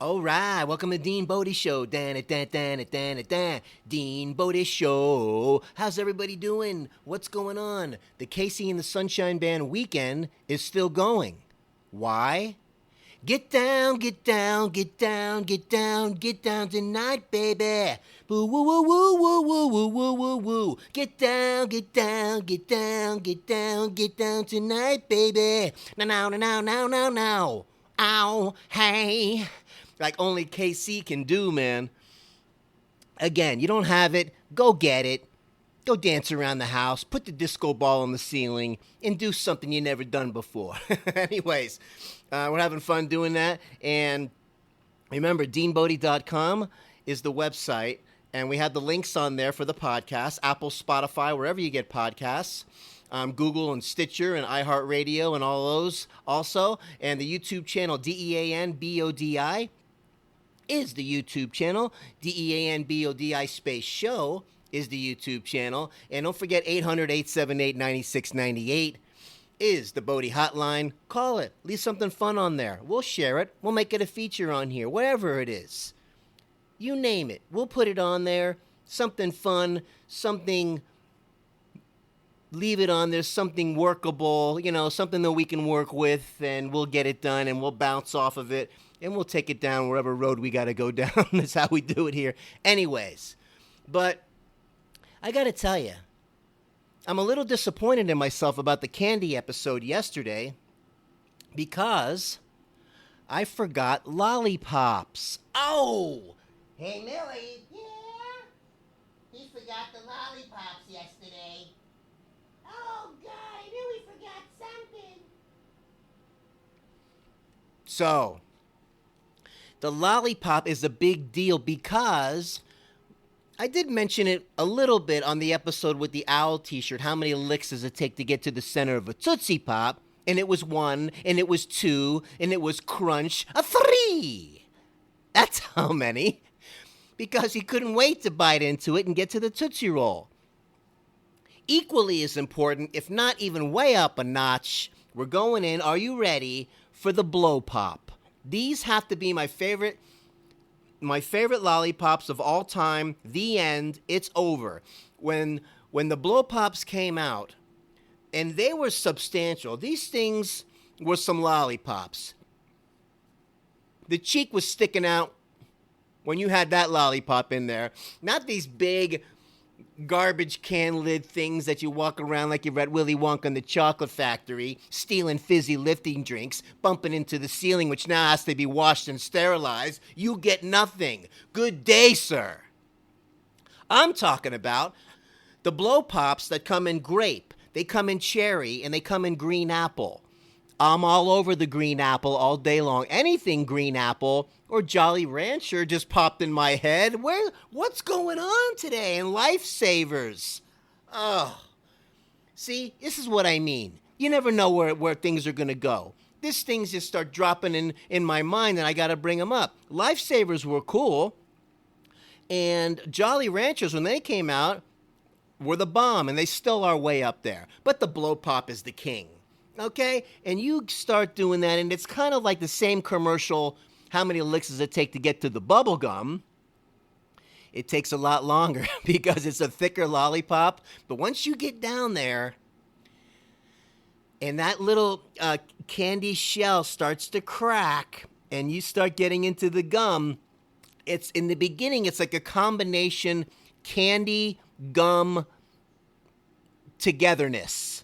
All right, welcome to Dean Bodie Show. Dan it, dan, dan it, dan it, dan. Dean Bodie Show. How's everybody doing? What's going on? The Casey and the Sunshine Band weekend is still going. Why? Get down, get down, get down, get down, get down tonight, baby. Woo, woo, woo, woo, woo, woo, woo, woo, woo, woo. Get down, get down, get down, get down, get down tonight, baby. Now, now, now, now, now, now. Ow, hey. Like only KC can do, man. Again, you don't have it, go get it. Go dance around the house, put the disco ball on the ceiling, and do something you never done before. Anyways, we're having fun doing that. And remember, deanbodie.com is the website. And we have the links on there for the podcast, Apple, Spotify, wherever you get podcasts. Google and Stitcher and iHeartRadio and all those also. And the YouTube channel, DEANBODI, is the YouTube channel. DEANBODI space show is the YouTube channel. And don't forget 800-878-9698 is the Bodie hotline. Call it. Leave something fun on there. We'll share it. We'll make it a feature on here, whatever it is. You name it. We'll put it on there. Something fun, something, leave it on there, something workable, something that we can work with, and we'll get it done, and we'll bounce off of it, and we'll take it down wherever road we got to go down. That's how we do it here. Anyways, but I got to tell you, I'm a little disappointed in myself about the candy episode yesterday because I forgot lollipops. Oh! Hey, Millie. Yeah? He forgot the lollipops yesterday. Oh, God, I knew he forgot something. So, the lollipop is a big deal because I did mention it a little bit on the episode with the owl t-shirt. How many licks does it take to get to the center of a Tootsie Pop? And it was 1, and it was 2, and it was crunch, a 3. That's how many. Because he couldn't wait to bite into it and get to the Tootsie Roll. Equally as important, if not even way up a notch, we're going in, are you ready, for the Blow Pop. These have to be my favorite lollipops of all time. The end, it's over. When the Blow Pops came out, and they were substantial, these things were some lollipops. The cheek was sticking out when you had that lollipop in there. Not these big garbage can lid things that you walk around like you're at Willy Wonka in the Chocolate Factory, stealing fizzy lifting drinks, bumping into the ceiling, which now has to be washed and sterilized. You get nothing. Good day, sir. I'm talking about the Blow Pops that come in grape. They come in cherry, and they come in green apple. I'm all over the green apple all day long. Anything green apple or Jolly Rancher just popped in my head. What's going on today? And Lifesavers. Oh. See, this is what I mean. You never know where things are going to go. These things just start dropping in my mind, and I got to bring them up. Lifesavers were cool. And Jolly Ranchers, when they came out, were the bomb, and they still are way up there. But the Blow Pop is the king. Okay? And you start doing that, and it's kind of like the same commercial, how many licks does it take to get to the bubble gum? It takes a lot longer because it's a thicker lollipop. But once you get down there, and that little candy shell starts to crack, and you start getting into the gum, it's in the beginning, it's like a combination candy, gum, togetherness.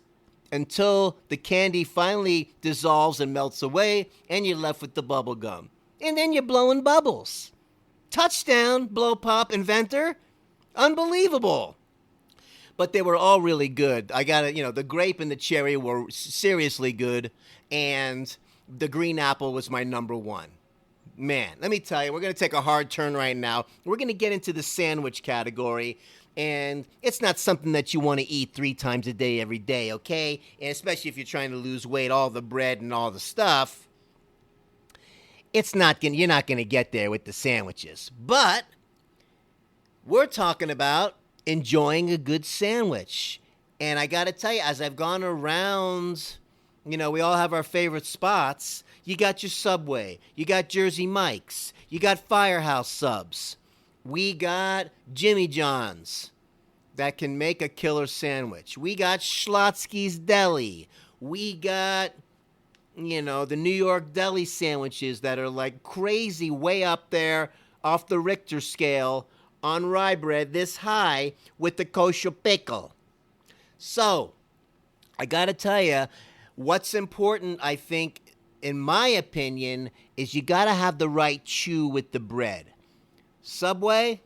Until the candy finally dissolves and melts away, and you're left with the bubble gum. And then you're blowing bubbles. Touchdown, Blow Pop inventor. Unbelievable. But they were all really good. I got it, the grape and the cherry were seriously good, and the green apple was my number 1. Man, let me tell you, we're going to take a hard turn right now. We're going to get into the sandwich category. And it's not something that you want to eat 3 times a day every day, okay? And especially if you're trying to lose weight, all the bread and all the stuff, you're not going to get there with the sandwiches. But we're talking about enjoying a good sandwich. And I got to tell you, as I've gone around, we all have our favorite spots. You got your Subway. You got Jersey Mike's. You got Firehouse Subs. We got Jimmy John's that can make a killer sandwich. We got Schlotsky's Deli. We got, the New York deli sandwiches that are like crazy, way up there off the Richter scale on rye bread this high with the kosher pickle. So, I gotta tell you, what's important, I think, in my opinion, is you gotta have the right chew with the bread. Subway,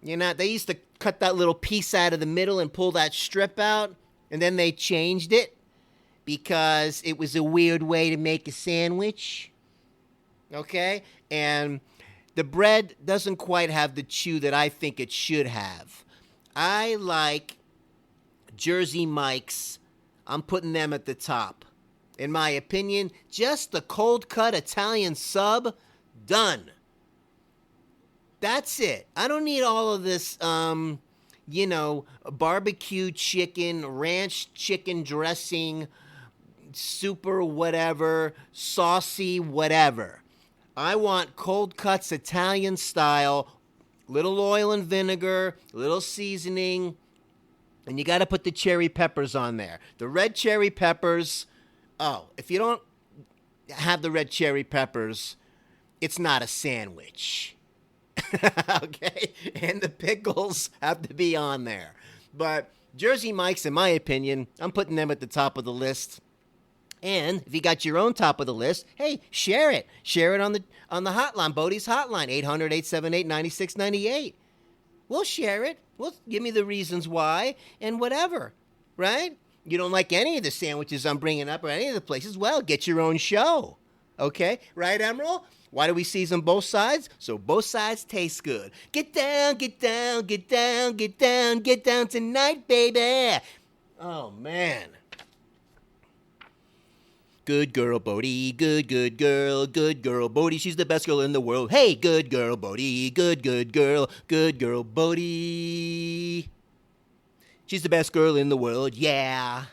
they used to cut that little piece out of the middle and pull that strip out, and then they changed it because it was a weird way to make a sandwich. Okay? And the bread doesn't quite have the chew that I think it should have. I like Jersey Mike's. I'm putting them at the top. In my opinion, just the cold cut Italian sub, done. That's it. I don't need all of this, barbecue chicken, ranch chicken dressing, super whatever, saucy whatever. I want cold cuts Italian style, little oil and vinegar, little seasoning, and you got to put the cherry peppers on there. The red cherry peppers, if you don't have the red cherry peppers, it's not a sandwich. Okay? And the pickles have to be on there. But Jersey Mike's, in my opinion, I'm putting them at the top of the list. And if you got your own top of the list, hey, share it. Share it on the hotline, Bodie's hotline, 800-878-9698. We'll share it. We'll give me the reasons why and whatever, right? You don't like any of the sandwiches I'm bringing up or any of the places, well, get your own show, okay? Right, Emerald? Why do we season both sides? So both sides taste good. Get down, get down, get down, get down, get down tonight, baby. Oh, man. Good girl, Bodie, good girl, Bodie, she's the best girl in the world. Hey, good girl, Bodie, good girl, Bodie. She's the best girl in the world, yeah.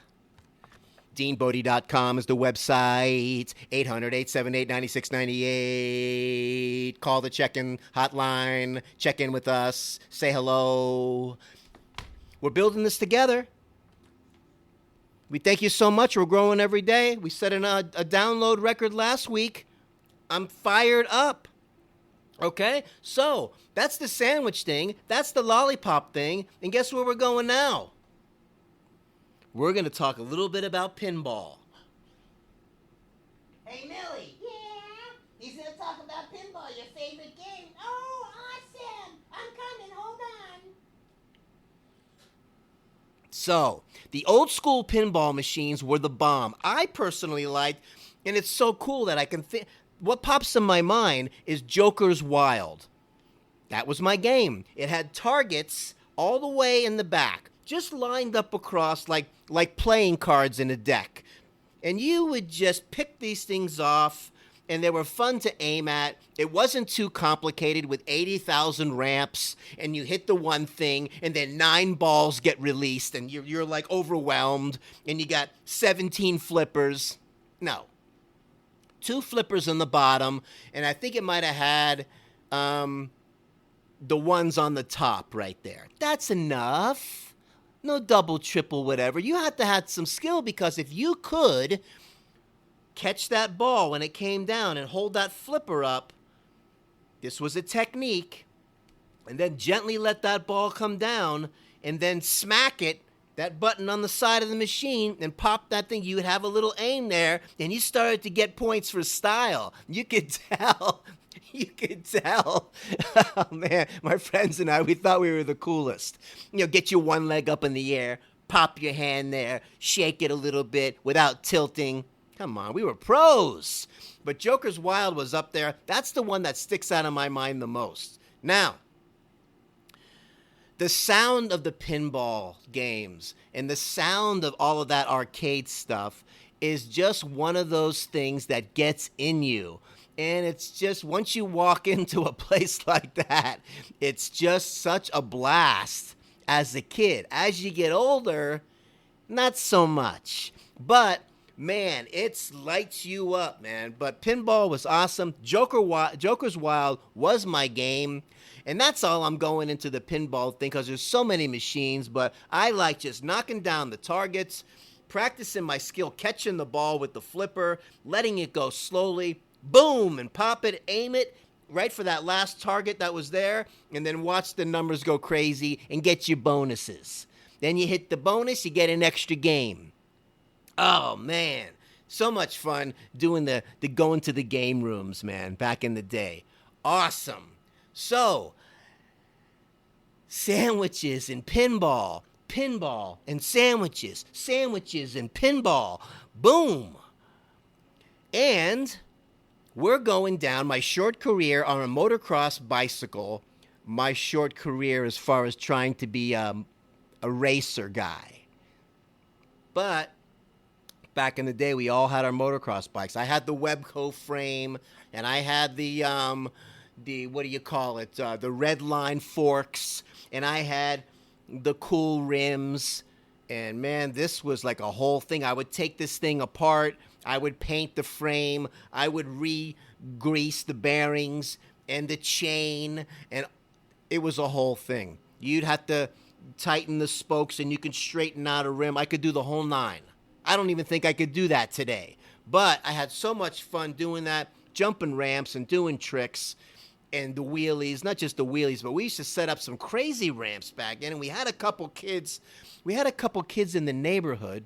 DeanBodie.com is the website, 800-878-9698. Call the check-in hotline, check in with us, say hello. We're building this together. We thank you so much. We're growing every day. We set a download record last week. I'm fired up. Okay? So, that's the sandwich thing. That's the lollipop thing. And guess where we're going now? We're going to talk a little bit about pinball. Hey, Millie. Yeah? He's going to talk about pinball, your favorite game. Oh, awesome. I'm coming. Hold on. So, the old school pinball machines were the bomb. I personally liked, and it's so cool that I can think, what pops in my mind is Joker's Wild. That was my game. It had targets all the way in the back, just lined up across like playing cards in a deck. And you would just pick these things off, and they were fun to aim at. It wasn't too complicated with 80,000 ramps, and you hit the one thing, and then 9 balls get released, and you're like overwhelmed, and you got 17 flippers. No. 2 flippers on the bottom, and I think it might have had the ones on the top right there. That's enough. No double, triple, whatever. You have to have some skill, because if you could catch that ball when it came down and hold that flipper up, this was a technique, and then gently let that ball come down and then smack it, that button on the side of the machine, and pop that thing, you would have a little aim there, and you started to get points for style. You could tell. You could tell. Oh, man, my friends and I, we thought we were the coolest. Get your one leg up in the air, pop your hand there, shake it a little bit without tilting. Come on, we were pros. But Joker's Wild was up there. That's the one that sticks out of my mind the most. Now, the sound of the pinball games and the sound of all of that arcade stuff is just one of those things that gets in you. And it's just, once you walk into a place like that, it's just such a blast as a kid. As you get older, not so much. But Man, it lights you up, man. But pinball was awesome. Joker's Wild was my game. And that's all I'm going into the pinball thing because there's so many machines. But I like just knocking down the targets, practicing my skill, catching the ball with the flipper, letting it go slowly, boom, and pop it, aim it right for that last target that was there, and then watch the numbers go crazy and get you bonuses. Then you hit the bonus, you get an extra game. Oh, man. So much fun doing the going to the game rooms, man, back in the day. Awesome. So, sandwiches and pinball. Pinball and sandwiches. Sandwiches and pinball. Boom. And we're going down my short career on a motocross bicycle. My short career as far as trying to be a racer guy. But back in the day, we all had our motocross bikes. I had the Webco frame, and I had the what do you call it? The red line forks, and I had the cool rims. And man, this was like a whole thing. I would take this thing apart. I would paint the frame. I would re-grease the bearings and the chain, and it was a whole thing. You'd have to tighten the spokes, and you could straighten out a rim. I could do the whole nine. I don't even think I could do that today. But I had so much fun doing that, jumping ramps and doing tricks and the wheelies. Not just the wheelies, but we used to set up some crazy ramps back then. And we had a couple kids. We had a couple kids in the neighborhood.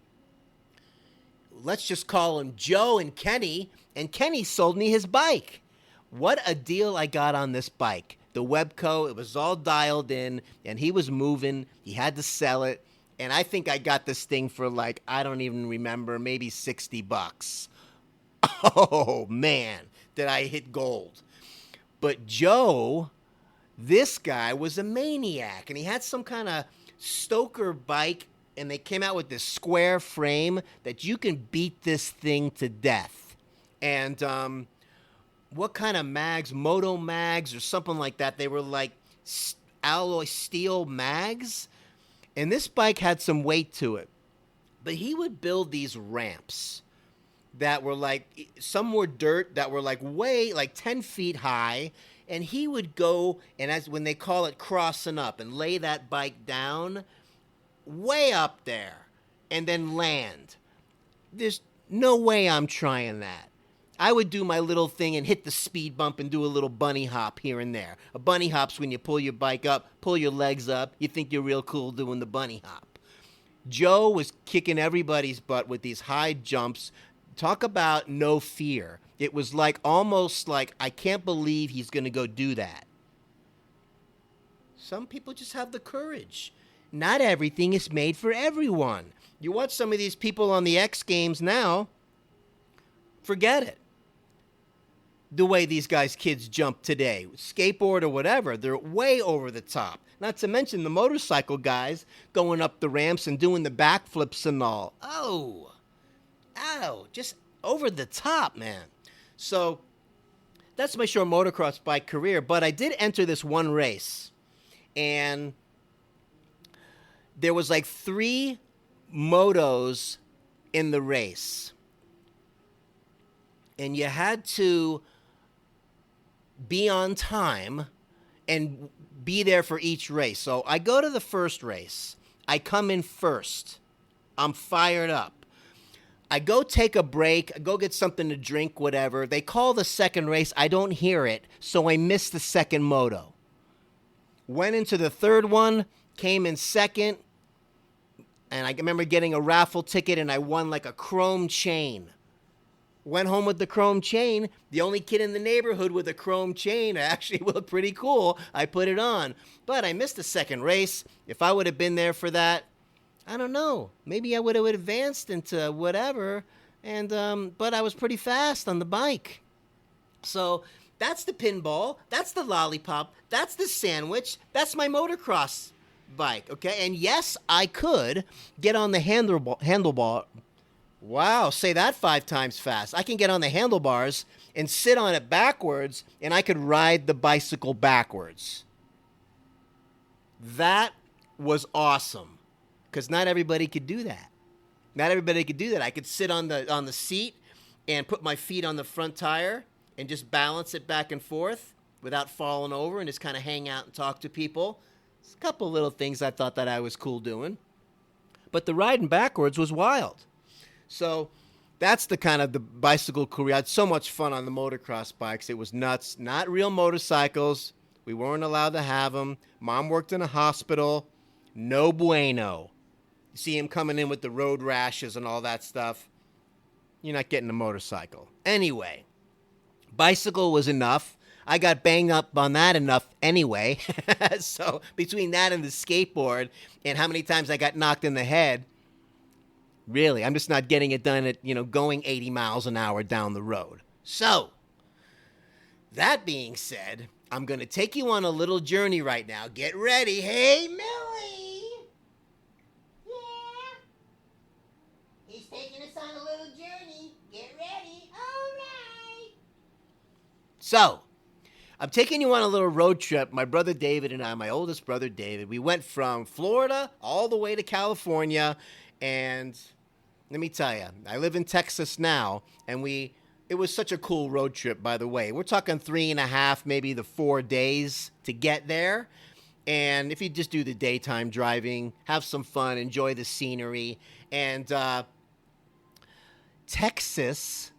Let's just call them Joe and Kenny. And Kenny sold me his bike. What a deal I got on this bike. The Webco, it was all dialed in, and he was moving. He had to sell it. And I think I got this thing for like, I don't even remember, maybe $60. Oh, man, did I hit gold. But Joe, this guy was a maniac, and he had some kind of stoker bike, and they came out with this square frame that you can beat this thing to death. And what kind of mags? Moto mags or something like that. They were like alloy steel mags. And this bike had some weight to it. But he would build these ramps that were like, some were dirt that were like way, like 10 feet high. And he would go, and as when they call it crossing up, and lay that bike down way up there and then land. There's no way I'm trying that. I would do my little thing and hit the speed bump and do a little bunny hop here and there. A bunny hop's when you pull your bike up, pull your legs up. You think you're real cool doing the bunny hop. Joe was kicking everybody's butt with these high jumps. Talk about no fear. It was like almost like, I can't believe he's going to go do that. Some people just have the courage. Not everything is made for everyone. You watch some of these people on the X Games now, forget it. The way these kids jump today, skateboard or whatever, they're way over the top. Not to mention the motorcycle guys going up the ramps and doing the backflips and all. Oh, just over the top, man. So that's my short motocross bike career. But I did enter this one race, and there was like 3 motos in the race. And you had to be on time and be there for each race. So I go to the first race. I come in first. I'm fired up. I go take a break. I go get something to drink, whatever. They call the second race. I don't hear it, so I miss the second moto. Went into the third one, came in second, and I remember getting a raffle ticket, and I won like a chrome chain. Went home with the chrome chain. The only kid in the neighborhood with a chrome chain. Actually looked pretty cool. I put it on. But I missed the second race. If I would have been there for that, I don't know. Maybe I would have advanced into whatever. But I was pretty fast on the bike. So that's the pinball. That's the lollipop. That's the sandwich. That's my motocross bike. Okay. And yes, I could get on the handlebar. Wow, say that 5 times fast. I can get on the handlebars and sit on it backwards, and I could ride the bicycle backwards. That was awesome, because not everybody could do that. Not everybody could do that. I could sit on the seat and put my feet on the front tire and just balance it back and forth without falling over and just kind of hang out and talk to people. It's a couple little things I thought that I was cool doing. But the riding backwards was wild. So that's the kind of the bicycle career. I had so much fun on the motocross bikes. It was nuts. Not real motorcycles. We weren't allowed to have them. Mom worked in a hospital. No bueno. You see him coming in with the road rashes and all that stuff. You're not getting a motorcycle. Anyway, bicycle was enough. I got banged up on that enough anyway. So between that and the skateboard and how many times I got knocked in the head, really, I'm just not getting it done at, going 80 miles an hour down the road. So, that being said, I'm going to take you on a little journey right now. Get ready. Hey, Millie! Yeah? He's taking us on a little journey. Get ready. All right. So, I'm taking you on a little road trip. My brother David and I, my oldest brother David, we went from Florida all the way to California. And let me tell you, I live in Texas now, and it was such a cool road trip, by the way. We're talking 3.5, maybe the 4 days to get there. And if you just do the daytime driving, have some fun, enjoy the scenery. And Texas,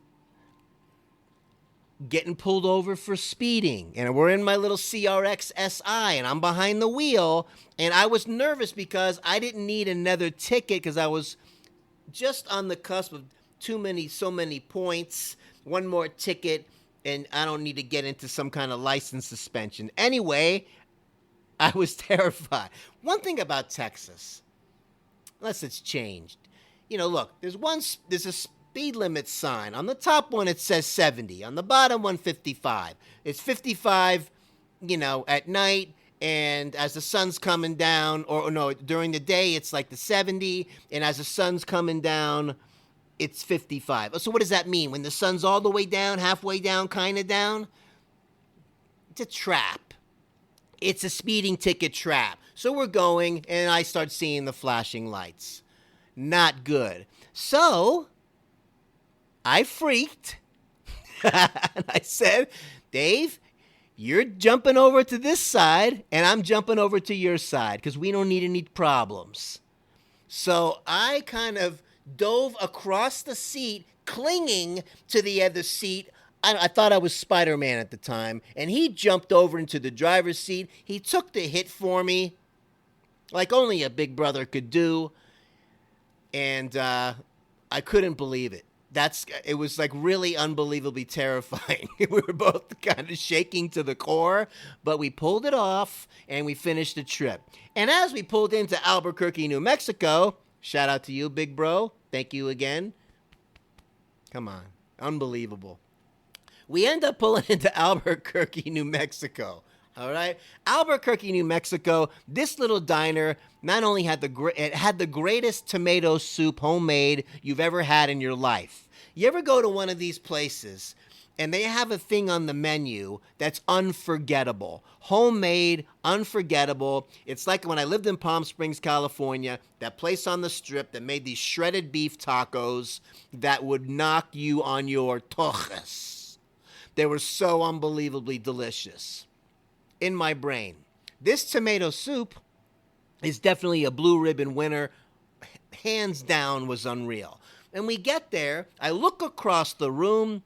getting pulled over for speeding. And we're in my little CRX SI, and I'm behind the wheel. And I was nervous because I didn't need another ticket because I was just on the cusp of so many points, one more ticket, and I don't need to get into some kind of license suspension. Anyway, I was terrified. One thing about Texas, unless it's changed, look, there's a speed limit sign. On the top one, it says 70. On the bottom one, 55. It's 55, at night. And as the sun's coming down, or no, during the day, it's like the 70. And as the sun's coming down, it's 55. So what does that mean? When the sun's all the way down, halfway down, kind of down? It's a trap. It's a speeding ticket trap. So we're going, and I start seeing the flashing lights. Not good. So I freaked. And I said, Dave, you're jumping over to this side, and I'm jumping over to your side, because we don't need any problems. So I kind of dove across the seat, clinging to the other seat. I thought I was Spider-Man at the time, and he jumped over into the driver's seat. He took the hit for me, like only a big brother could do, and I couldn't believe it. It was like really unbelievably terrifying. We were both kind of shaking to the core, but we pulled it off and we finished the trip. And as we pulled into Albuquerque, New Mexico, shout out to you, big bro. Thank you again. Come on. Unbelievable. We end up pulling into Albuquerque, New Mexico. All right. Albuquerque, New Mexico. This little diner not only had the greatest tomato soup homemade you've ever had in your life. You ever go to one of these places and they have a thing on the menu that's unforgettable, homemade, unforgettable. It's like when I lived in Palm Springs, California, that place on the strip that made these shredded beef tacos that would knock you on your tojes. They were so unbelievably delicious. In my brain, this tomato soup is definitely a blue ribbon winner. Hands down, was unreal. And we get there, I look across the room.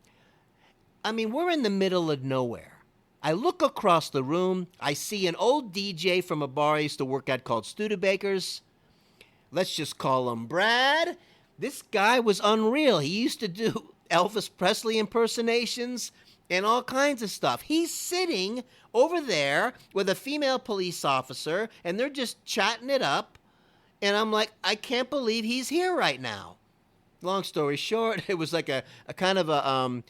I mean, we're in the middle of nowhere. I look across the room, I see an old DJ from a bar I used to work at called Studebaker's. Let's just call him Brad. This guy was unreal. He used to do Elvis Presley impersonations and all kinds of stuff. He's sitting over there with a female police officer, and they're just chatting it up. And I'm like, I can't believe he's here right now. Long story short, it was like a kind of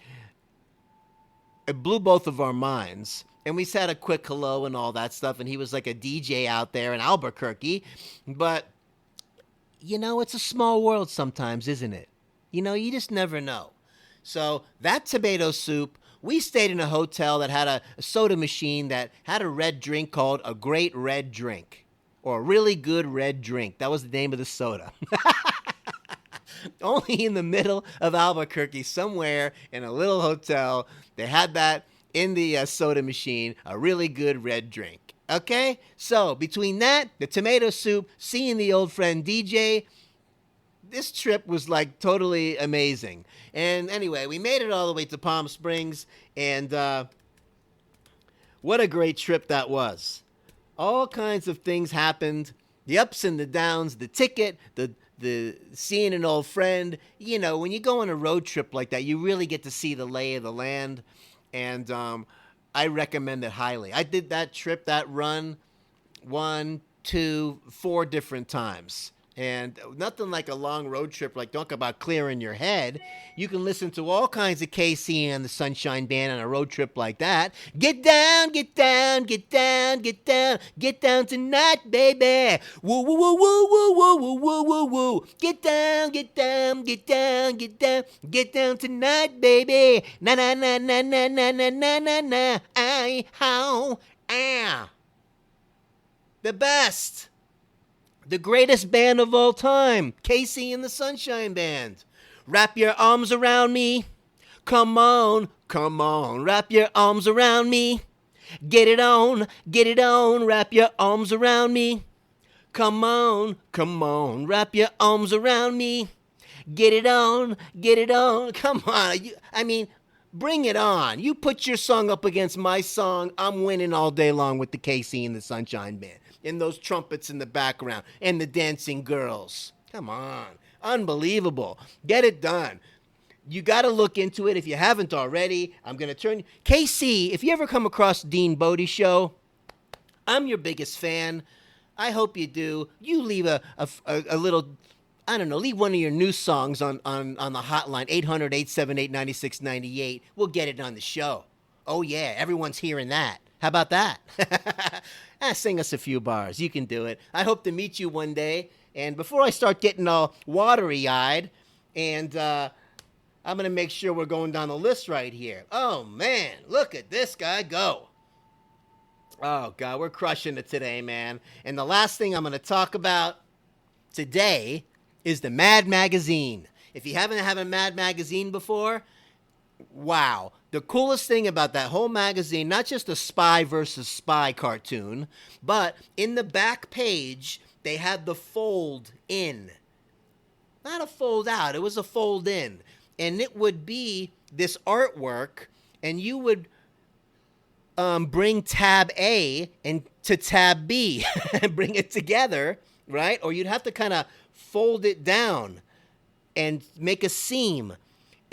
it blew both of our minds. And we said a quick hello and all that stuff, and he was like a DJ out there in Albuquerque. But, it's a small world sometimes, isn't it? You just never know. So that tomato soup, we stayed in a hotel that had a soda machine that had a red drink called a Great Red Drink, or a really good red drink. That was the name of the soda. Only in the middle of Albuquerque, somewhere in a little hotel, they had that in the soda machine, a really good red drink. Okay? So, between that, the tomato soup, seeing the old friend DJ, this trip was like totally amazing. And anyway, we made it all the way to Palm Springs, and what a great trip that was. All kinds of things happened. The ups and the downs, the ticket, the seeing an old friend. You know, when you go on a road trip like that, you really get to see the lay of the land. And I recommend it highly. I did that trip, that run, 1, 2, 4 different times. And nothing like a long road trip, like talk about clearing your head. You can listen to all kinds of KC and the Sunshine Band on a road trip like that. Get down, get down, get down, get down, get down tonight, baby. Woo, woo, woo, woo, woo, woo, woo, woo, woo, woo. Get down, get down, get down, get down, get down tonight, baby. Na na na na na na na na na na. I how the best. The greatest band of all time, Casey and the Sunshine Band. Wrap your arms around me. Come on, wrap your arms around me. Get it on, wrap your arms around me. Come on, wrap your arms around me. Get it on, come on. Bring it on. You put your song up against my song, I'm winning all day long with the Casey and the Sunshine Band. And those trumpets in the background, and the dancing girls. Come on. Unbelievable. Get it done. You got to look into it if you haven't already. I'm going to turn... KC, if you ever come across Dean Bodie's show, I'm your biggest fan. I hope you do. You leave a little... I don't know, leave one of your new songs on the hotline, 800-878-9698. We'll get it on the show. Oh, yeah, everyone's hearing that. How about that? Sing us a few bars. You can do it. I hope to meet you one day. And before I start getting all watery-eyed, and I'm going to make sure we're going down the list right here. Oh, man, look at this guy go. Oh, God, we're crushing it today, man. And the last thing I'm going to talk about today is the Mad Magazine. If you haven't had a Mad Magazine before, wow. The coolest thing about that whole magazine, not just a spy versus spy cartoon, but in the back page, they had the fold in. Not a fold out, it was a fold in. And it would be this artwork, and you would bring tab A and to tab B and bring it together, right? Or you'd have to kind of fold it down and make a seam,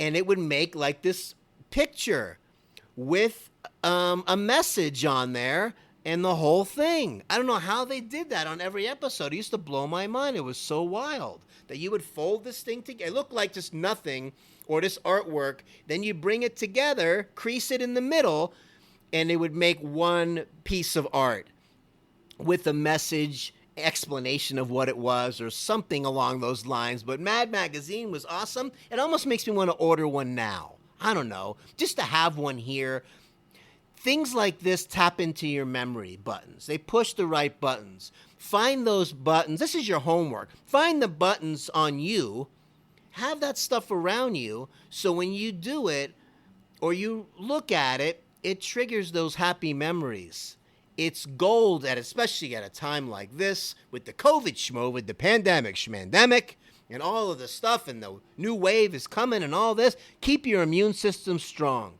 and it would make like this picture with a message on there and the whole thing. I don't know how they did that on every episode. It used to blow my mind. It was so wild that you would fold this thing together. It looked like just nothing, or this artwork. Then you bring it together, crease it in the middle, and it would make one piece of art with a message, explanation of what it was, or something along those lines. But Mad Magazine was awesome. It almost makes me want to order one now. I don't know, just to have one here. Things like this tap into your memory buttons. They push the right buttons. Find those buttons. This is your homework. Find the buttons on you. Have that stuff around you, so when you do it or you look at it, it triggers those happy memories. It's gold, especially at a time like this, with the COVID schmo, the pandemic schmandemic, and all of the stuff, and the new wave is coming and all this. Keep your immune system strong.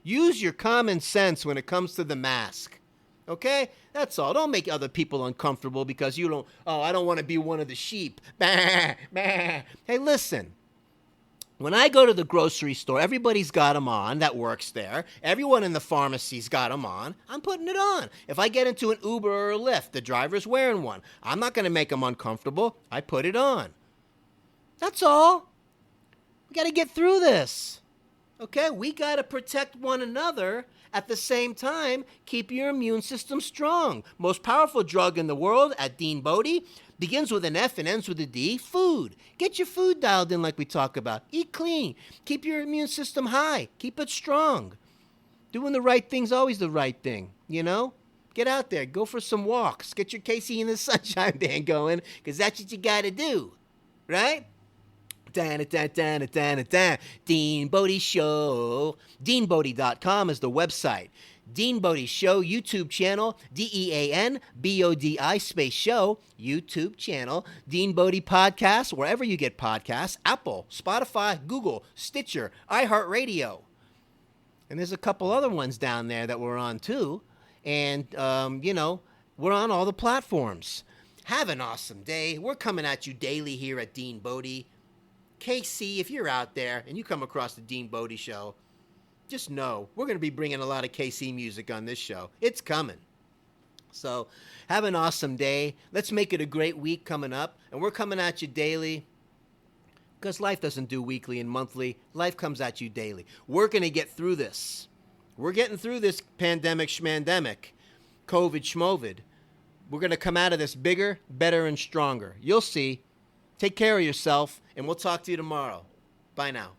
Use your common sense when it comes to the mask. Okay? That's all. Don't make other people uncomfortable because you don't, I don't want to be one of the sheep. Bah, bah. Hey, listen. When I go to the grocery store, everybody's got them on that works there. Everyone in the pharmacy's got them on. I'm putting it on. If I get into an Uber or a Lyft, the driver's wearing one. I'm not going to make them uncomfortable. I put it on. That's all. We got to get through this. Okay? We got to protect one another. At the same time, keep your immune system strong. Most powerful drug in the world, at Dean Bodie, begins with an F and ends with a D, food. Get your food dialed in like we talk about. Eat clean. Keep your immune system high. Keep it strong. Doing the right thing's always the right thing, you know? Get out there. Go for some walks. Get your Casey and the Sunshine Band going, because that's what you got to do, right? Dean Bodie Show. DeanBodie.com is the website. Dean Bodie Show YouTube channel, DeanBodi space show YouTube channel. Dean Bodie Podcast, wherever you get podcasts, Apple, Spotify, Google, Stitcher, iHeartRadio. And there's a couple other ones down there that we're on too. And, we're on all the platforms. Have an awesome day. We're coming at you daily here at Dean Bodie. KC, if you're out there and you come across the Dean Bodie Show, just know we're going to be bringing a lot of KC music on this show. It's coming. So have an awesome day. Let's make it a great week coming up. And we're coming at you daily because life doesn't do weekly and monthly. Life comes at you daily. We're going to get through this. We're getting through this pandemic schmandemic, COVID schmovid. We're going to come out of this bigger, better, and stronger. You'll see. Take care of yourself, and we'll talk to you tomorrow. Bye now.